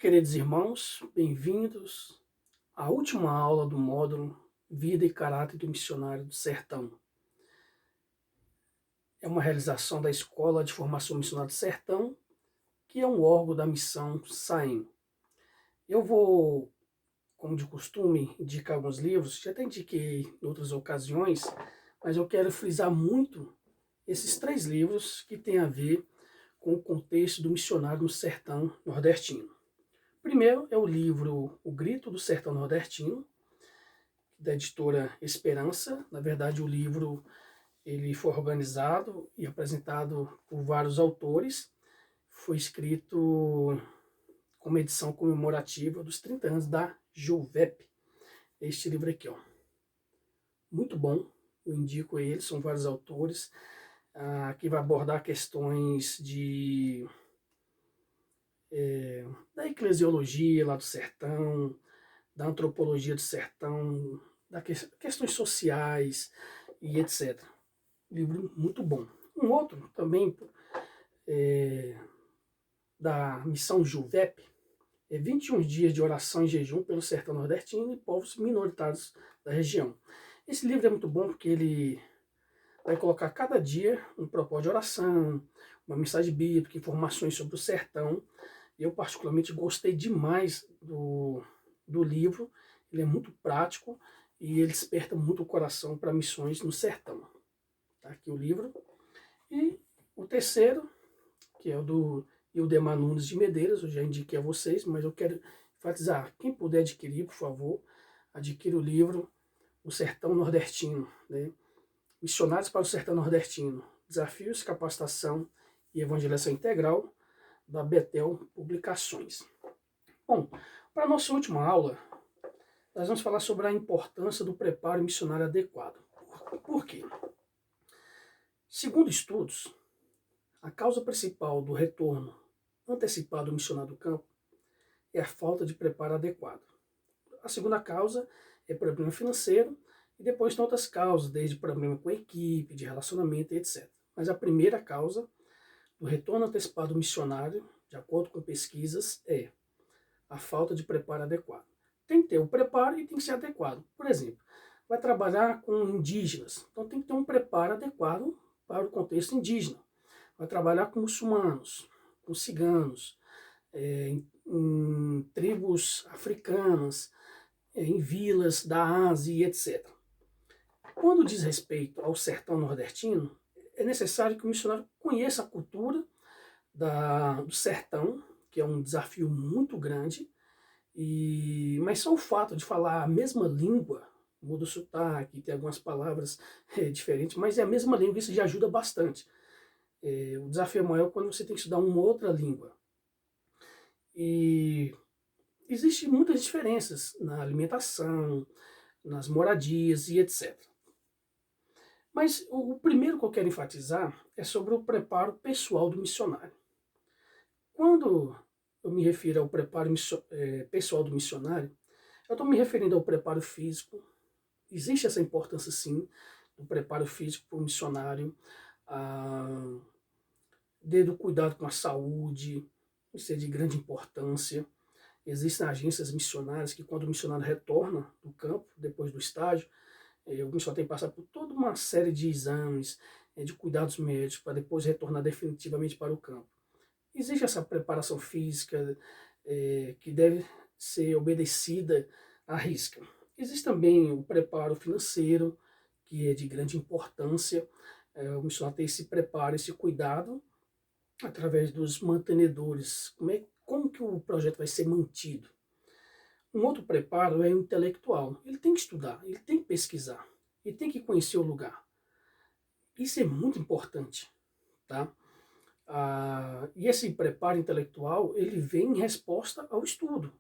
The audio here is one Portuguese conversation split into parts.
Queridos irmãos, bem-vindos à última aula do módulo Vida e Caráter do Missionário do Sertão. É uma realização da Escola de Formação Missionária do Sertão, que é um órgão da missão SAEM. Eu vou, como de costume, indicar alguns livros, já até indiquei em outras ocasiões, mas eu quero frisar muito esses 3 livros que têm a ver com o contexto do missionário no sertão nordestino. Primeiro é o livro O Grito do Sertão Nordestino, da editora Esperança. Na verdade, o livro ele foi organizado e apresentado por vários autores. Foi escrito como edição comemorativa dos 30 anos da Jovep. Este livro aqui, ó. Muito bom, eu indico ele, são vários autores. Que vai abordar questões da eclesiologia lá do sertão, da antropologia do sertão, questões sociais e etc. Livro muito bom. Um outro também da missão Juvep é 21 dias de oração e jejum pelo sertão nordestino e povos minoritários da região. Esse livro é muito bom porque ele vai colocar cada dia um propósito de oração, uma mensagem bíblica, informações sobre o sertão. Eu particularmente gostei demais do livro. Ele é muito prático e ele desperta muito o coração para missões no sertão. Tá aqui o livro. E o terceiro, que é o do Ildemar Nunes de Medeiros, eu já indiquei a vocês, mas eu quero enfatizar, quem puder adquirir, por favor, adquira o livro O Sertão Nordestino, né? Missionários para o Sertão Nordestino, Desafios, Capacitação e Evangelização Integral, da Betel Publicações. Bom, para a nossa última aula, nós vamos falar sobre a importância do preparo missionário adequado. Por quê? Segundo estudos, a causa principal do retorno antecipado do missionário do campo é a falta de preparo adequado. A segunda causa é problema financeiro e depois tem outras causas, desde problema com a equipe, de relacionamento, etc. Mas a primeira causa do retorno antecipado do missionário, de acordo com pesquisas, é a falta de preparo adequado. Tem que ter o preparo e tem que ser adequado. Por exemplo, vai trabalhar com indígenas, então tem que ter um preparo adequado para o contexto indígena. Vai trabalhar com muçulmanos, com ciganos, em tribos africanas, em vilas da Ásia, etc. Quando diz respeito ao sertão nordestino, é necessário que o missionário conheça a cultura do sertão, que é um desafio muito grande, mas só o fato de falar a mesma língua, muda o sotaque, tem algumas palavras diferentes, mas é a mesma língua, isso já ajuda bastante. O desafio é maior quando você tem que estudar uma outra língua. E existem muitas diferenças na alimentação, nas moradias e etc. Mas o primeiro que eu quero enfatizar é sobre o preparo pessoal do missionário. Quando eu me refiro ao preparo pessoal do missionário, eu estou me referindo ao preparo físico. Existe essa importância, sim, do preparo físico para o missionário, desde o cuidado com a saúde, isso é de grande importância. Existem agências missionárias que, quando o missionário retorna do campo, depois do estágio, o missionário tem que passar por toda uma série de exames, de cuidados médicos, para depois retornar definitivamente para o campo. Existe essa preparação física que deve ser obedecida à risca. Existe também o preparo financeiro, que é de grande importância. O missionário tem esse preparo, esse cuidado, através dos mantenedores. Como que o projeto vai ser mantido? Um outro preparo é o intelectual. Ele tem que estudar, ele tem que pesquisar, ele tem que conhecer o lugar. Isso é muito importante, tá? E esse preparo intelectual, ele vem em resposta ao estudo.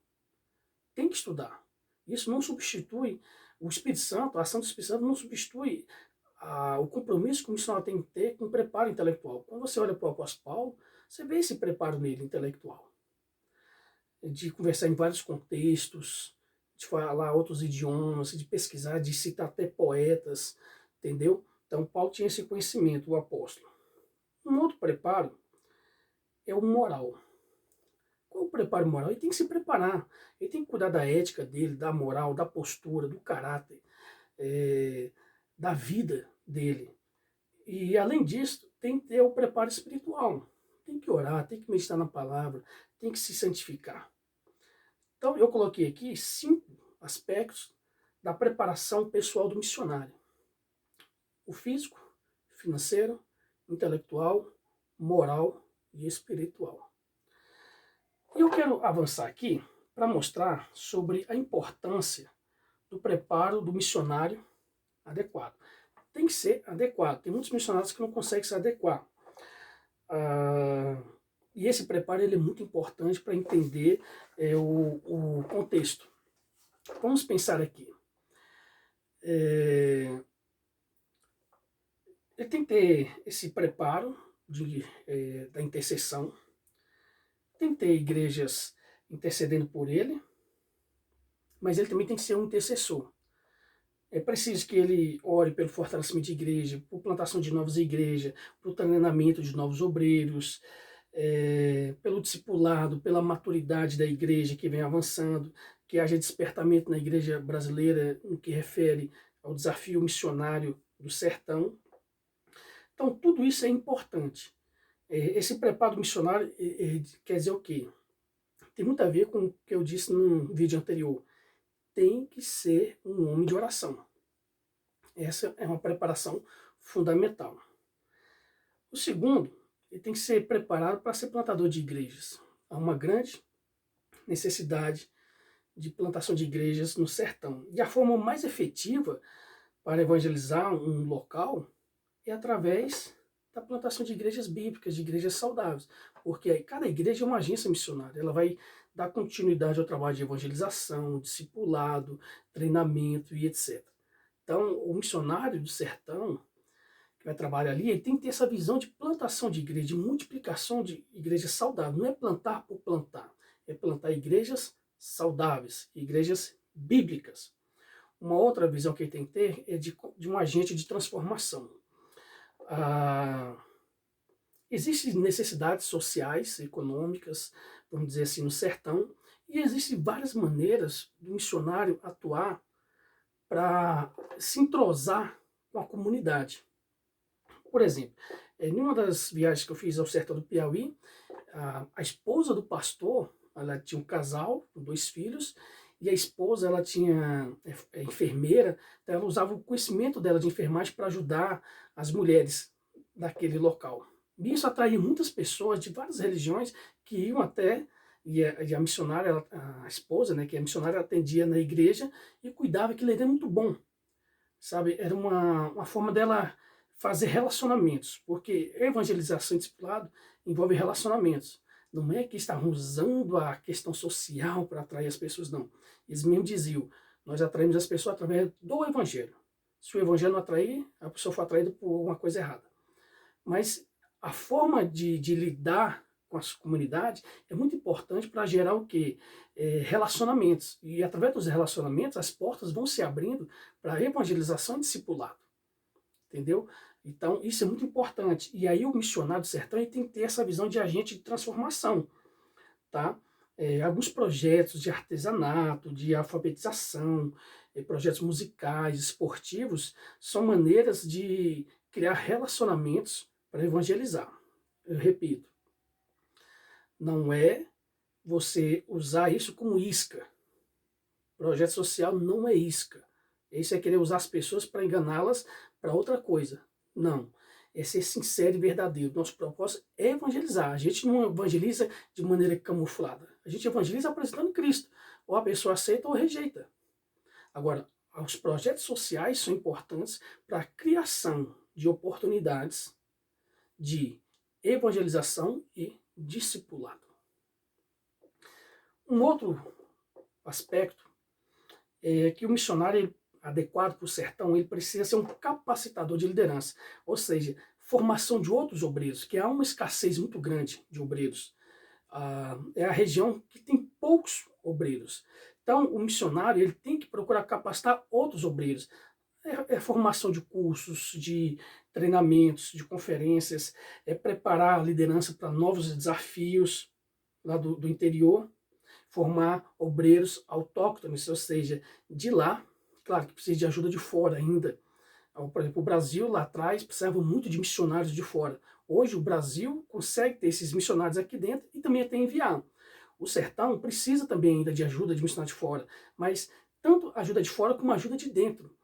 Tem que estudar. Isso não substitui o Espírito Santo, a ação do Espírito Santo não substitui o compromisso que o missionário tem que ter com o preparo intelectual. Quando você olha para o apóstolo Paulo, você vê esse preparo nele, intelectual. De conversar em vários contextos, de falar outros idiomas, de pesquisar, de citar até poetas, entendeu? Então Paulo tinha esse conhecimento, o apóstolo. Um outro preparo é o moral. Qual preparo moral, ele tem que se preparar, ele tem que cuidar da ética dele, da moral, da postura, do caráter, da vida dele. E além disso, tem que ter o preparo espiritual. Tem que orar, tem que meditar na palavra, tem que se santificar. Então eu coloquei aqui 5 aspectos da preparação pessoal do missionário. O físico, financeiro, intelectual, moral e espiritual. E eu quero avançar aqui para mostrar sobre a importância do preparo do missionário adequado. Tem que ser adequado. Tem muitos missionários que não conseguem se adequar. E esse preparo ele é muito importante para entender o contexto. Vamos pensar aqui. Ele tem que ter esse preparo da intercessão. Tem que ter igrejas intercedendo por ele, mas ele também tem que ser um intercessor. É preciso que ele ore pelo fortalecimento de igreja, por plantação de novas igrejas, por treinamento de novos obreiros, pelo discipulado, pela maturidade da igreja que vem avançando, que haja despertamento na igreja brasileira no que refere ao desafio missionário do sertão. Então, tudo isso é importante. Esse preparo missionário quer dizer o quê? Tem muito a ver com o que eu disse no vídeo anterior. Tem que ser um homem de oração. Essa é uma preparação fundamental. O segundo, ele tem que ser preparado para ser plantador de igrejas. Há uma grande necessidade de plantação de igrejas no sertão. E a forma mais efetiva para evangelizar um local é através da plantação de igrejas bíblicas, de igrejas saudáveis. Porque aí cada igreja é uma agência missionária. Ela vai dar continuidade ao trabalho de evangelização, discipulado, treinamento e etc. Então, o missionário do sertão, que vai trabalhar ali, ele tem que ter essa visão de plantação de igreja, de multiplicação de igrejas saudáveis. Não é plantar por plantar, é plantar igrejas saudáveis, igrejas bíblicas. Uma outra visão que ele tem que ter é de um agente de transformação. Existem necessidades sociais, econômicas, vamos dizer assim, no sertão, e existem várias maneiras do missionário atuar para se entrosar com a comunidade. Por exemplo, em uma das viagens que eu fiz ao sertão do Piauí, a esposa do pastor, ela tinha um casal com 2 filhos, e a esposa ela tinha enfermeira, então ela usava o conhecimento dela de enfermagem para ajudar as mulheres daquele local. E isso atraía muitas pessoas de várias religiões que iam até, e a missionária, a esposa, né, que é missionária, atendia na igreja e cuidava, que ele era muito bom, sabe? Era uma forma dela fazer relacionamentos, porque evangelização e discipulado envolve relacionamentos. Não é que estavam usando a questão social para atrair as pessoas, não. Eles mesmo diziam, nós atraímos as pessoas através do evangelho. Se o evangelho não atrair, a pessoa foi atraída por uma coisa errada. Mas a forma de lidar com as comunidades é muito importante para gerar o quê? Relacionamentos. E através dos relacionamentos, as portas vão se abrindo para evangelização e discipulado. Entendeu? Então, isso é muito importante. E aí o missionário do sertão ele tem que ter essa visão de agente de transformação. Tá? Alguns projetos de artesanato, de alfabetização, projetos musicais, esportivos, são maneiras de criar relacionamentos para evangelizar. Eu repito, não é você usar isso como isca. Projeto social não é isca. Isso é querer usar as pessoas para enganá-las para outra coisa. Não. É ser sincero e verdadeiro. Nosso propósito é evangelizar. A gente não evangeliza de maneira camuflada. A gente evangeliza apresentando Cristo. Ou a pessoa aceita ou rejeita. Agora, os projetos sociais são importantes para a criação de oportunidades de evangelização e discipulado. Um outro aspecto é que o missionário adequado para o sertão, ele precisa ser um capacitador de liderança, ou seja, formação de outros obreiros, que há uma escassez muito grande de obreiros. É a região que tem poucos obreiros. Então, o missionário ele tem que procurar capacitar outros obreiros. Formação de cursos, de treinamentos, de conferências, preparar a liderança para novos desafios lá do interior. formar obreiros autóctones, ou seja, de lá, claro que precisa de ajuda de fora ainda. Por exemplo, o Brasil lá atrás precisava muito de missionários de fora. Hoje o Brasil consegue ter esses missionários aqui dentro e também até enviar. O sertão precisa também ainda de ajuda de missionários de fora, mas tanto ajuda de fora como ajuda de dentro.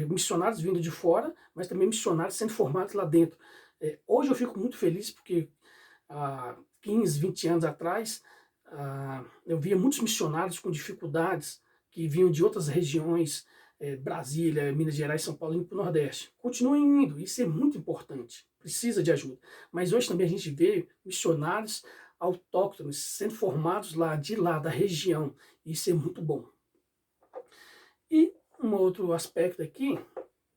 Missionários vindo de fora, mas também missionários sendo formados lá dentro. Hoje eu fico muito feliz porque há 15, 20 anos atrás eu via muitos missionários com dificuldades que vinham de outras regiões, Brasília, Minas Gerais, São Paulo, indo para o Nordeste. Continuem indo, isso é muito importante, precisa de ajuda. Mas hoje também a gente vê missionários autóctones sendo formados lá, de lá, da região. Isso é muito bom. E um outro aspecto aqui,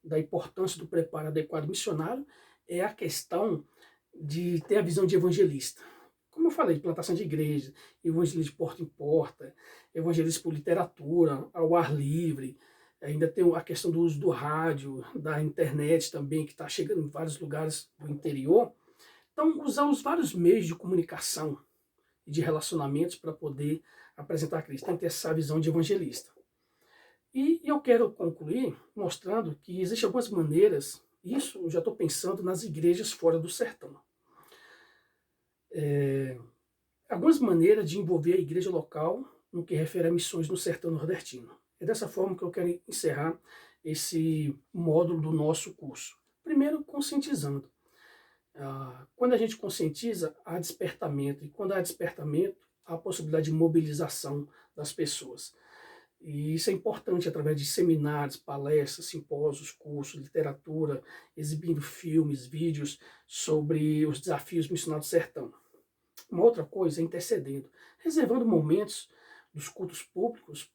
da importância do preparo adequado missionário, é a questão de ter a visão de evangelista. Como eu falei, plantação de igreja, evangelismo de porta em porta, evangelismo por literatura, ao ar livre, ainda tem a questão do uso do rádio, da internet também, que está chegando em vários lugares do interior. Então, usar os vários meios de comunicação e de relacionamentos para poder apresentar a Cristo. Tem que ter essa visão de evangelista. E eu quero concluir mostrando que existem algumas maneiras, isso eu já estou pensando nas igrejas fora do sertão. Algumas maneiras de envolver a igreja local no que refere a missões no sertão nordestino. É dessa forma que eu quero encerrar esse módulo do nosso curso. Primeiro, conscientizando. Quando a gente conscientiza, há despertamento. E quando há despertamento, há a possibilidade de mobilização das pessoas. E isso é importante através de seminários, palestras, simpósios, cursos, literatura, exibindo filmes, vídeos sobre os desafios missionários do sertão. Uma outra coisa é intercedendo, reservando momentos dos cultos públicos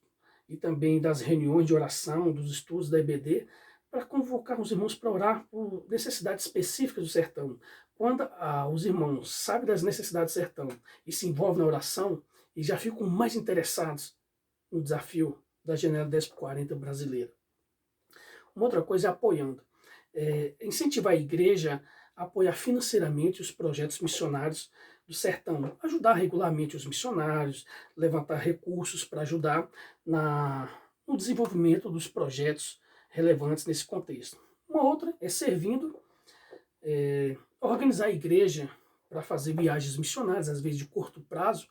e também das reuniões de oração, dos estudos da EBD, para convocar os irmãos para orar por necessidades específicas do sertão. Quando os irmãos sabem das necessidades do sertão e se envolvem na oração, e já ficam mais interessados no desafio da janela 10/40 brasileira. Uma outra coisa é apoiando. Incentivar a igreja a apoiar financeiramente os projetos missionários do sertão, ajudar regularmente os missionários, levantar recursos para ajudar no desenvolvimento dos projetos relevantes nesse contexto. Uma outra é servindo, organizar a igreja para fazer viagens missionárias, às vezes de curto prazo.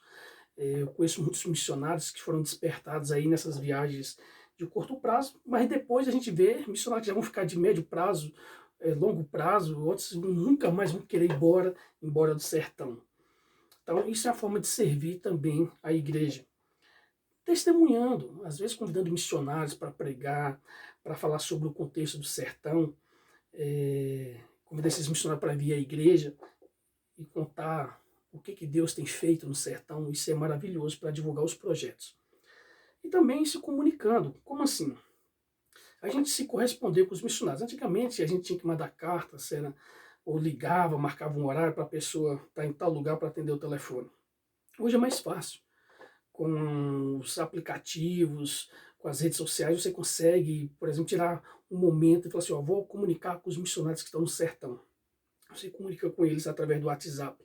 Eu conheço muitos missionários que foram despertados aí nessas viagens de curto prazo, mas depois a gente vê missionários que já vão ficar de médio prazo, longo prazo, outros nunca mais vão querer ir embora do sertão. Então isso é a forma de servir também a igreja. Testemunhando, às vezes convidando missionários para pregar, para falar sobre o contexto do sertão, convidar esses missionários para vir à igreja e contar o que Deus tem feito no sertão. Isso é maravilhoso para divulgar os projetos. E também se comunicando. Como assim? A gente se corresponder com os missionários. Antigamente a gente tinha que mandar cartas, ou ligava, marcava um horário para a pessoa estar em tal lugar para atender o telefone. Hoje é mais fácil. Com os aplicativos, com as redes sociais, você consegue, por exemplo, tirar um momento e falar assim, vou comunicar com os missionários que estão no sertão. Você comunica com eles através do WhatsApp.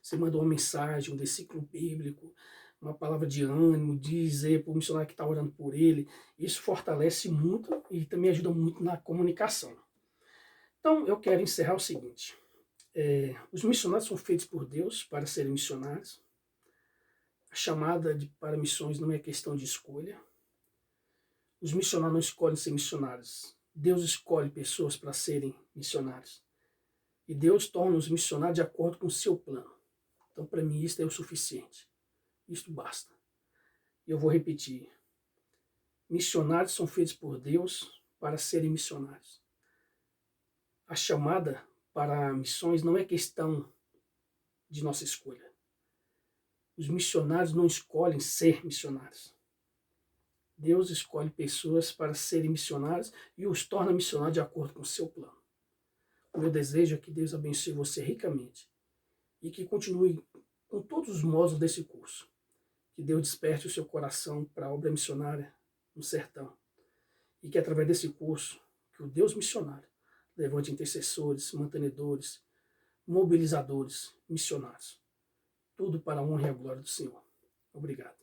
Você manda uma mensagem, um versículo bíblico, uma palavra de ânimo, dizer para o missionário que está orando por ele. Isso fortalece muito e também ajuda muito na comunicação. Então, eu quero encerrar o seguinte. Os missionários são feitos por Deus para serem missionários. A chamada para missões não é questão de escolha. Os missionários não escolhem ser missionários. Deus escolhe pessoas para serem missionários. E Deus torna os missionários de acordo com o seu plano. Então, para mim, isso é o suficiente. Isto basta. E eu vou repetir. Missionários são feitos por Deus para serem missionários. A chamada para missões não é questão de nossa escolha. Os missionários não escolhem ser missionários. Deus escolhe pessoas para serem missionários e os torna missionários de acordo com o seu plano. O meu desejo é que Deus abençoe você ricamente e que continue com todos os módulos desse curso. Que Deus desperte o seu coração para a obra missionária no sertão. E que através desse curso, que o Deus missionário levante intercessores, mantenedores, mobilizadores, missionários. Tudo para a honra e a glória do Senhor. Obrigado.